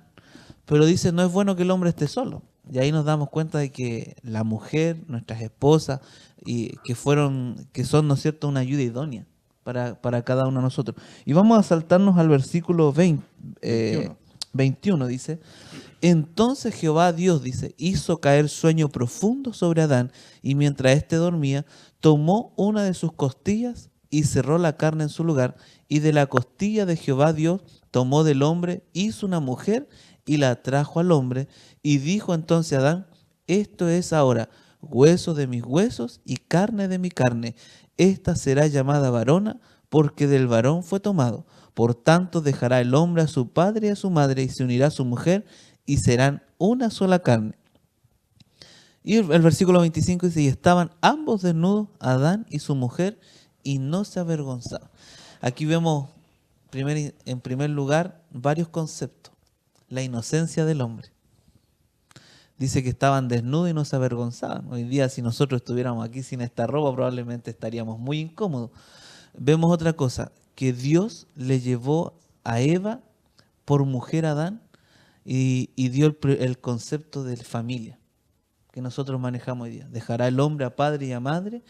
pero dice, no es bueno que el hombre esté solo. Y ahí nos damos cuenta de que la mujer, nuestras esposas, y que son, ¿no es cierto?, una ayuda idónea para cada uno de nosotros. Y vamos a saltarnos al versículo 21, dice, entonces Jehová Dios, dice, hizo caer sueño profundo sobre Adán, y mientras éste dormía, tomó una de sus costillas y cerró la carne en su lugar, y de la costilla de Jehová Dios tomó del hombre, hizo una mujer y la trajo al hombre, y dijo entonces a Adán, esto es ahora hueso de mis huesos y carne de mi carne, esta será llamada varona, porque del varón fue tomado. Por tanto dejará el hombre a su padre y a su madre, y se unirá a su mujer, y serán una sola carne. Y el versículo 25 dice, y estaban ambos desnudos, Adán y su mujer, y no se avergonzaban. Aquí vemos en primer lugar varios conceptos. La inocencia del hombre. Dice que estaban desnudos y no se avergonzaban. Hoy día, si nosotros estuviéramos aquí sin esta ropa, probablemente estaríamos muy incómodos. Vemos otra cosa, que Dios le llevó a Eva por mujer a Adán y dio el concepto de familia que nosotros manejamos hoy día. Dejará el hombre a padre y a madre,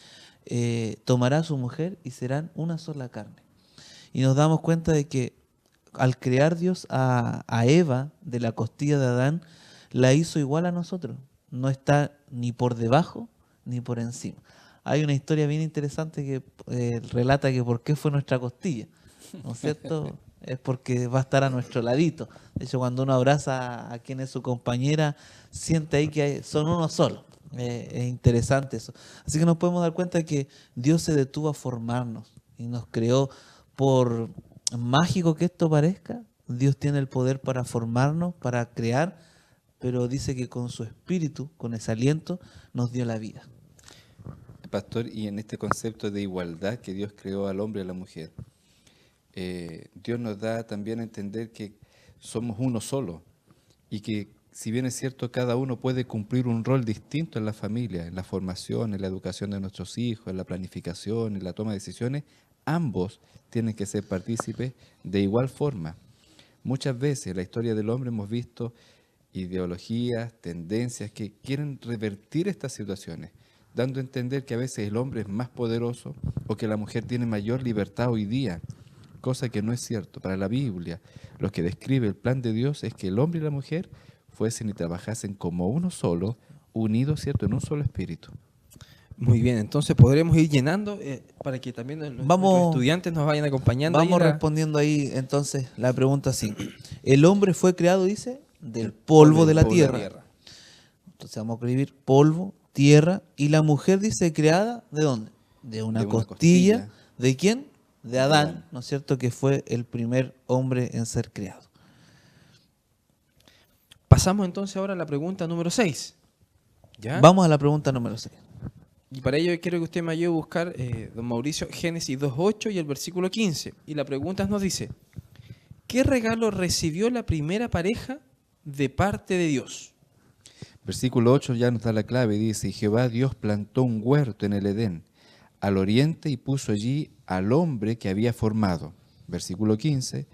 tomará a su mujer y serán una sola carne. Y nos damos cuenta de que al crear Dios a Eva de la costilla de Adán, la hizo igual a nosotros. No está ni por debajo ni por encima. Hay una historia bien interesante que relata que por qué fue nuestra costilla, ¿no es cierto? Es porque va a estar a nuestro ladito. De hecho, cuando uno abraza a quien es su compañera, siente ahí que son uno solo. Es interesante eso. Así que nos podemos dar cuenta de que Dios se detuvo a formarnos y nos creó. Por mágico que esto parezca, Dios tiene el poder para formarnos, para crear, pero dice que con su espíritu, con ese aliento, nos dio la vida. Pastor, y en este concepto de igualdad que Dios creó al hombre y a la mujer, Dios nos da también a entender que somos uno solo y que, si bien es cierto, cada uno puede cumplir un rol distinto en la familia, en la formación, en la educación de nuestros hijos, en la planificación, en la toma de decisiones, ambos tienen que ser partícipes de igual forma. Muchas veces en la historia del hombre hemos visto ideologías, tendencias que quieren revertir estas situaciones, dando a entender que a veces el hombre es más poderoso o que la mujer tiene mayor libertad hoy día, cosa que no es cierto. Para la Biblia, lo que describe el plan de Dios es que el hombre y la mujer fuesen y trabajasen como uno solo, unidos, ¿cierto?, en un solo espíritu. Muy bien, entonces podremos ir llenando para que también nuestros estudiantes nos vayan acompañando. Vamos respondiendo ahí entonces la pregunta 5. El hombre fue creado, dice, del polvo de la tierra. Entonces vamos a escribir polvo, tierra, y la mujer dice creada, ¿de dónde? De una costilla. ¿De quién? De Adán, ¿no es cierto? Que fue el primer hombre en ser creado. Pasamos entonces ahora a la pregunta número 6. ¿Ya? Vamos a la pregunta número 6. Y para ello quiero que usted me ayude a buscar, don Mauricio, Génesis 2.8 y el versículo 15. Y la pregunta nos dice, ¿qué regalo recibió la primera pareja de parte de Dios? Versículo 8 ya nos da la clave, dice, y Jehová Dios plantó un huerto en el Edén, al oriente, y puso allí al hombre que había formado. Versículo 15,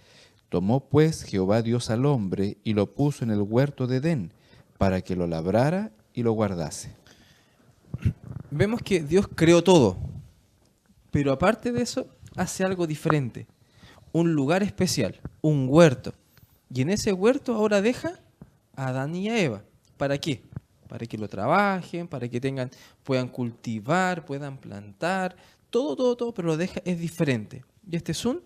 tomó pues Jehová Dios al hombre y lo puso en el huerto de Edén, para que lo labrara y lo guardase. Vemos que Dios creó todo, pero aparte de eso, hace algo diferente. Un lugar especial, un huerto. Y en ese huerto ahora deja a Adán y a Eva. ¿Para qué? Para que lo trabajen, para que puedan cultivar, puedan plantar, todo, pero lo deja, es diferente. Y este es un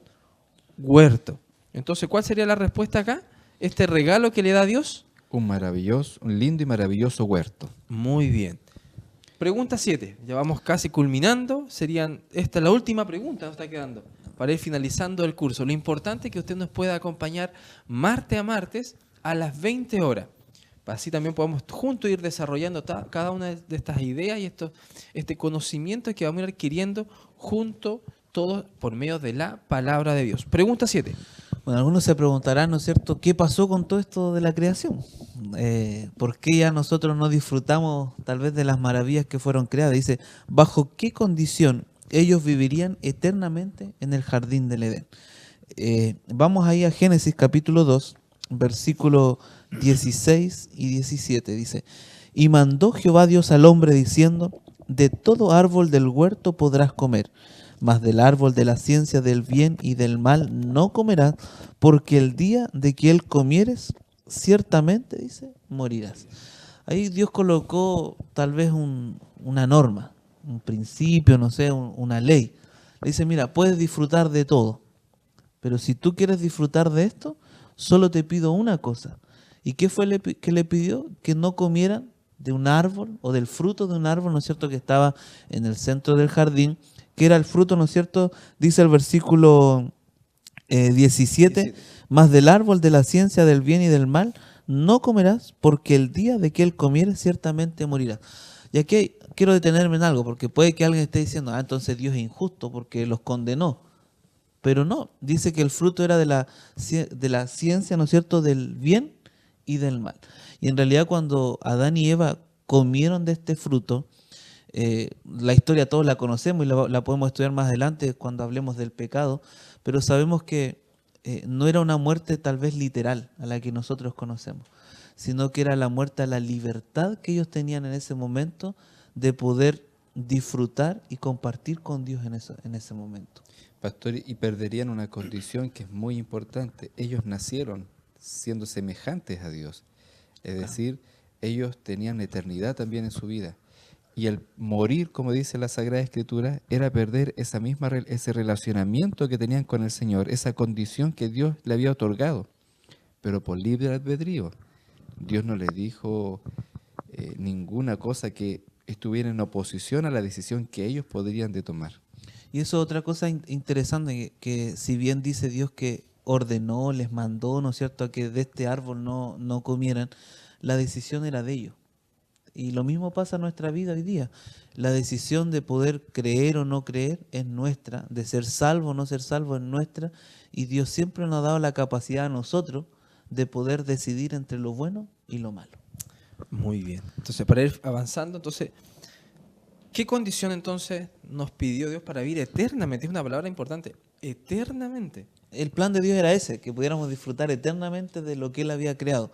huerto. Entonces, ¿cuál sería la respuesta acá? Este regalo que le da Dios. Un lindo y maravilloso huerto. Muy bien. Pregunta 7. Ya vamos casi culminando. Esta es la última pregunta, nos está quedando, para ir finalizando el curso. Lo importante es que usted nos pueda acompañar martes a martes a las 20 horas. Así también podemos juntos ir desarrollando cada una de estas ideas y este conocimiento que vamos a ir adquiriendo juntos, todos por medio de la palabra de Dios. Pregunta 7. Bueno, algunos se preguntarán, ¿no es cierto?, ¿qué pasó con todo esto de la creación? ¿Por qué ya nosotros no disfrutamos tal vez de las maravillas que fueron creadas? Dice, ¿bajo qué condición ellos vivirían eternamente en el jardín del Edén? Vamos ahí a Génesis capítulo 2, versículo 16 y 17. Dice, y mandó Jehová Dios al hombre diciendo, de todo árbol del huerto podrás comer, mas del árbol de la ciencia del bien y del mal no comerás, porque el día de que él comieres, ciertamente, dice, morirás. Ahí Dios colocó tal vez una norma, un principio, no sé, una ley. Le dice, mira, puedes disfrutar de todo, pero si tú quieres disfrutar de esto, solo te pido una cosa. ¿Y qué fue que le pidió? Que no comieran de un árbol o del fruto de un árbol, ¿no es cierto?, que estaba en el centro del jardín, que era el fruto, ¿no es cierto?, dice el versículo 17, más del árbol de la ciencia del bien y del mal no comerás, porque el día de que él comiere ciertamente morirás. Y aquí quiero detenerme en algo, porque puede que alguien esté diciendo, entonces Dios es injusto porque los condenó. Pero no, dice que el fruto era de la ciencia, ¿no es cierto?, del bien y del mal. Y en realidad cuando Adán y Eva comieron de este fruto, la historia todos la conocemos y la podemos estudiar más adelante cuando hablemos del pecado, pero sabemos que no era una muerte tal vez literal a la que nosotros conocemos, sino que era la muerte a la libertad que ellos tenían en ese momento de poder disfrutar y compartir con Dios en ese momento. Pastor, y perderían una condición que es muy importante. Ellos nacieron siendo semejantes a Dios, es decir, ellos tenían eternidad también en su vida. Y el morir, como dice la Sagrada Escritura, era perder ese relacionamiento que tenían con el Señor, esa condición que Dios le había otorgado, pero por libre albedrío. Dios no les dijo ninguna cosa que estuviera en oposición a la decisión que ellos podrían de tomar. Y eso es otra cosa interesante, que si bien dice Dios que ordenó, les mandó, ¿no es cierto?, a que de este árbol no comieran, la decisión era de ellos. Y lo mismo pasa en nuestra vida hoy día. La decisión de poder creer o no creer es nuestra, de ser salvo o no ser salvo es nuestra, y Dios siempre nos ha dado la capacidad a nosotros de poder decidir entre lo bueno y lo malo. Muy bien. Entonces, para ir avanzando, entonces, ¿qué condición entonces nos pidió Dios para vivir eternamente? Es una palabra importante. Eternamente. El plan de Dios era ese, que pudiéramos disfrutar eternamente de lo que Él había creado.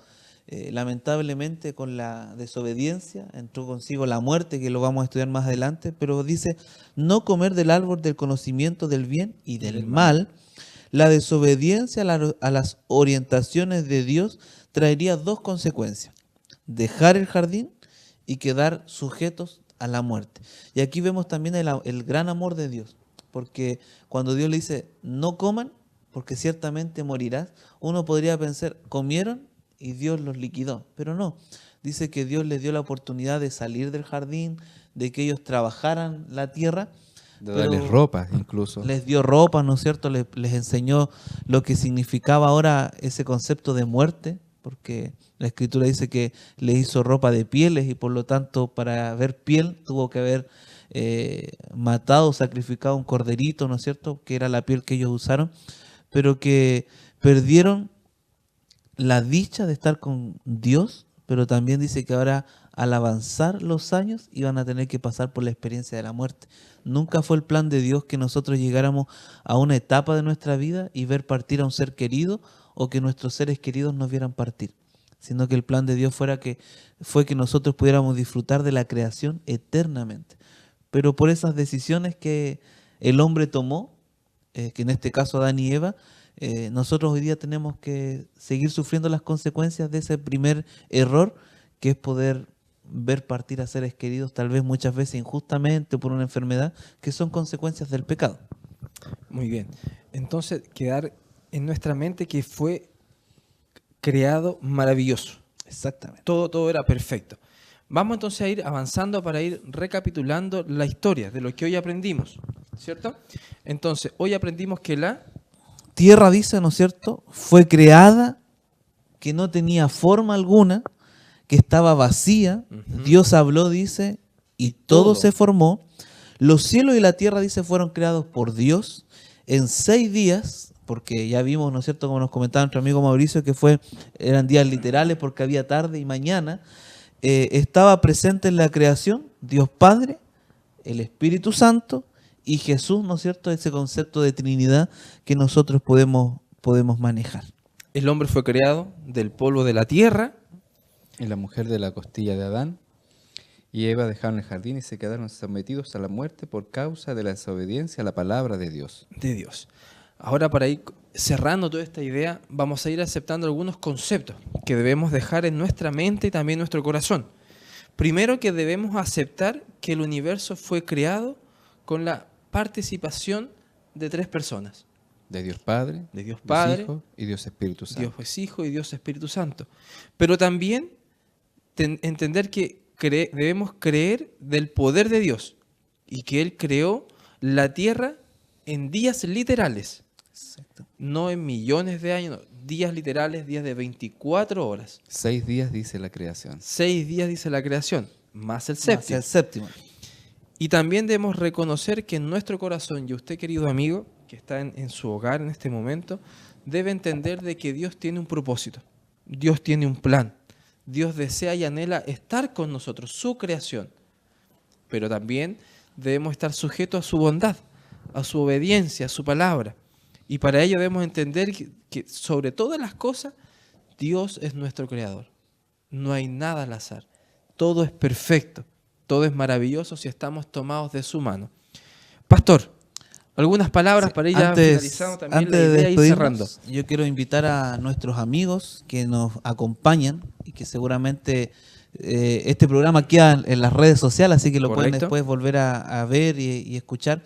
Lamentablemente con la desobediencia entró consigo la muerte, que lo vamos a estudiar más adelante, pero dice, no comer del árbol del conocimiento del bien y del mal. La desobediencia a las orientaciones de Dios traería dos consecuencias: dejar el jardín y quedar sujetos a la muerte. Y aquí vemos también el gran amor de Dios, porque cuando Dios le dice, no coman, porque ciertamente morirás, uno podría pensar, comieron y Dios los liquidó, pero no. Dice que Dios les dio la oportunidad de salir del jardín, de que ellos trabajaran la tierra. De darles ropa incluso. Les dio ropa, ¿no es cierto? Les enseñó lo que significaba ahora ese concepto de muerte, porque la Escritura dice que le hizo ropa de pieles y por lo tanto para ver piel tuvo que haber matado, sacrificado un corderito, ¿no es cierto? Que era la piel que ellos usaron, pero que perdieron la dicha de estar con Dios, pero también dice que ahora al avanzar los años iban a tener que pasar por la experiencia de la muerte. Nunca fue el plan de Dios que nosotros llegáramos a una etapa de nuestra vida y ver partir a un ser querido o que nuestros seres queridos nos vieran partir, sino que el plan de Dios fue que nosotros pudiéramos disfrutar de la creación eternamente. Pero por esas decisiones que el hombre tomó, que en este caso Adán y Eva, nosotros hoy día tenemos que seguir sufriendo las consecuencias de ese primer error, que es poder ver partir a seres queridos, tal vez muchas veces injustamente por una enfermedad, que son consecuencias del pecado. Muy bien. Entonces, quedar en nuestra mente que fue creado maravilloso. Exactamente. Todo era perfecto. Vamos entonces a ir avanzando para ir recapitulando la historia de lo que hoy aprendimos, ¿cierto? Entonces, hoy aprendimos que la tierra, dice, ¿no es cierto?, fue creada, que no tenía forma alguna, que estaba vacía. Dios habló, dice, y todo se formó. Los cielos y la tierra, dice, fueron creados por Dios en 6 días, porque ya vimos, ¿no es cierto?, como nos comentaba nuestro amigo Mauricio, que eran días literales porque había tarde y mañana. Estaba presente en la creación Dios Padre, el Espíritu Santo y Jesús, ¿no es cierto?, ese concepto de Trinidad que nosotros podemos manejar. El hombre fue creado del polvo de la tierra. Y la mujer de la costilla de Adán y Eva dejaron el jardín y se quedaron sometidos a la muerte por causa de la desobediencia a la palabra de Dios. Ahora, para ir cerrando toda esta idea, vamos a ir aceptando algunos conceptos que debemos dejar en nuestra mente y también en nuestro corazón. Primero, que debemos aceptar que el universo fue creado con la participación de 3 personas. De Dios Padre, Dios Hijo y Dios Espíritu Santo. Dios es Hijo y Dios Espíritu Santo. Pero también entender que debemos creer del poder de Dios y que Él creó la tierra en días literales. Exacto. No en millones de años, días literales, días de 24 horas. 6 días dice la creación. 6 días dice la creación, más el séptimo. Y también debemos reconocer que en nuestro corazón, y usted, querido amigo, que está en su hogar en este momento, debe entender de que Dios tiene un propósito, Dios tiene un plan, Dios desea y anhela estar con nosotros, su creación. Pero también debemos estar sujetos a su bondad, a su obediencia, a su palabra. Y para ello debemos entender que sobre todas las cosas, Dios es nuestro creador. No hay nada al azar. Todo es perfecto. Todo es maravilloso si estamos tomados de su mano. Pastor, algunas palabras para ir ya finalizando también la idea y cerrando. Yo quiero invitar a nuestros amigos que nos acompañan y que seguramente este programa queda en las redes sociales, así que lo pueden después volver a ver y escuchar.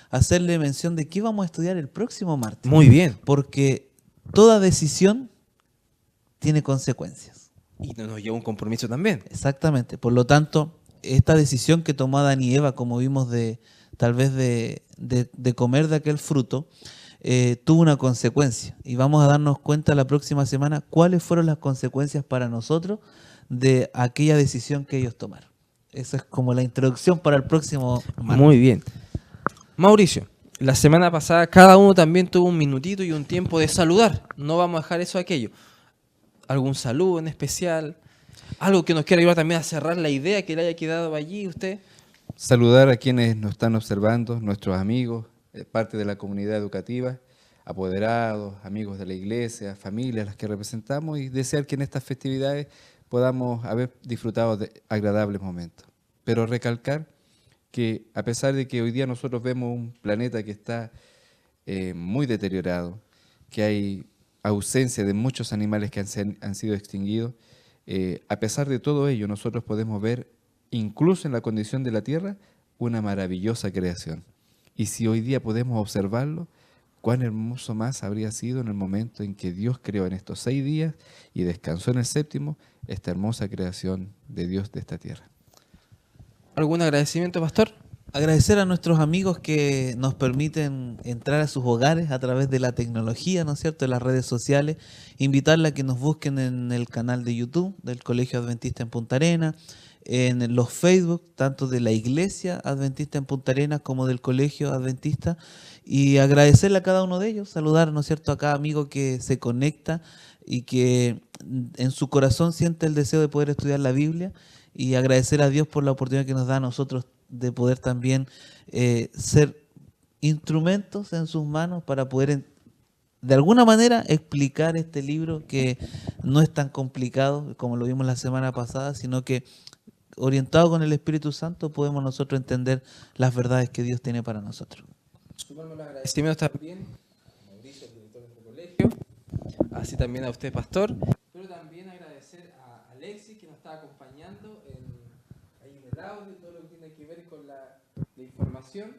Hacerle mención de qué vamos a estudiar el próximo martes. Muy bien. Porque toda decisión tiene consecuencias. Y nos lleva un compromiso también. Exactamente. Por lo tanto, esta decisión que tomó Adán y Eva, como vimos tal vez de comer de aquel fruto, tuvo una consecuencia. Y vamos a darnos cuenta la próxima semana cuáles fueron las consecuencias para nosotros de aquella decisión que ellos tomaron. Eso es como la introducción para el próximo martes. Muy bien. Mauricio, la semana pasada cada uno también tuvo un minutito y un tiempo de saludar. No vamos a dejar eso aquello. algún saludo en especial, algo que nos quiera ayudar también a cerrar la idea que le haya quedado allí usted. Saludar a quienes nos están observando, nuestros amigos, parte de la comunidad educativa, apoderados, amigos de la iglesia, familias, las que representamos, y desear que en estas festividades podamos haber disfrutado de agradables momentos. Pero recalcar que a pesar de que hoy día nosotros vemos un planeta que está muy deteriorado, que hay ausencia de muchos animales que han sido extinguidos, a pesar de todo ello nosotros podemos ver, incluso en la condición de la tierra, una maravillosa creación. Y si hoy día podemos observarlo, cuán hermoso más habría sido en el momento en que Dios creó en estos 6 días y descansó en el 7º esta hermosa creación de Dios de esta tierra. ¿Algún agradecimiento, pastor? Agradecer a nuestros amigos que nos permiten entrar a sus hogares a través de la tecnología, ¿no es cierto?, de las redes sociales. Invitarles a que nos busquen en el canal de YouTube del Colegio Adventista en Punta Arenas, en los Facebook, tanto de la Iglesia Adventista en Punta Arenas como del Colegio Adventista, y agradecerle a cada uno de ellos, saludar, ¿no es cierto?, a cada amigo que se conecta y que en su corazón siente el deseo de poder estudiar la Biblia, y agradecer a Dios por la oportunidad que nos da a nosotros de poder también ser instrumentos en sus manos para poder de alguna manera explicar este libro, que no es tan complicado como lo vimos la semana pasada, sino que orientado con el Espíritu Santo podemos nosotros entender las verdades que Dios tiene para nosotros. Sumamos los agradecimientos también a Mauricio, el director de nuestro colegio, así también a usted, pastor, pero también agradecer a Alexis, que nos está acompañando ahí en el audio y todo lo que tiene que ver con la información.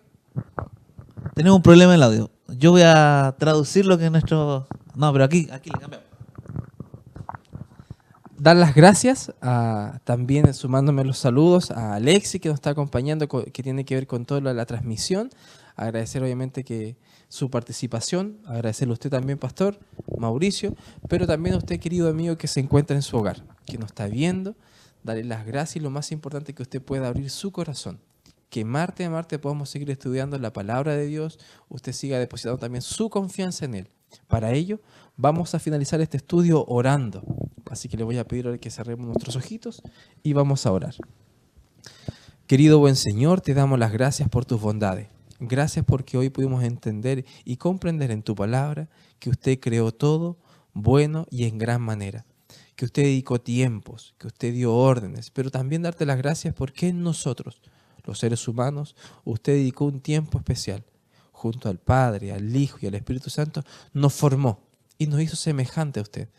Tenemos un problema en el audio. Yo voy a traducir lo que nuestro... No, pero aquí le cambiamos. Dar las gracias también, sumándome los saludos, a Alexis, que nos está acompañando, que tiene que ver con toda la transmisión. Agradecer obviamente que su participación, agradecerle a usted también, pastor, Mauricio, pero también a usted, querido amigo, que se encuentra en su hogar, que nos está viendo. Darle las gracias, y lo más importante, que usted pueda abrir su corazón, que martes a martes podamos seguir estudiando la palabra de Dios, usted siga depositando también su confianza en Él. Para ello, vamos a finalizar este estudio orando. Así que le voy a pedir ahora que cerremos nuestros ojitos y vamos a orar. Querido buen Señor, te damos las gracias por tus bondades. Gracias porque hoy pudimos entender y comprender en tu palabra que usted creó todo bueno y en gran manera. Que usted dedicó tiempos, que usted dio órdenes, pero también darte las gracias porque en nosotros, los seres humanos, usted dedicó un tiempo especial. Junto al Padre, al Hijo y al Espíritu Santo, nos formó y nos hizo semejante a usted.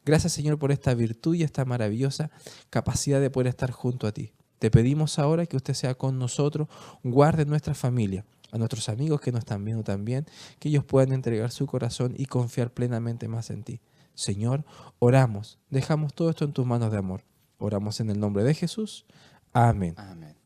Gracias, Señor, por esta virtud y esta maravillosa capacidad de poder estar junto a ti. Te pedimos ahora que usted sea con nosotros, guarde nuestra familia, a nuestros amigos que nos están viendo también, que ellos puedan entregar su corazón y confiar plenamente más en ti. Señor, oramos, dejamos todo esto en tus manos de amor. Oramos en el nombre de Jesús. Amén. Amén.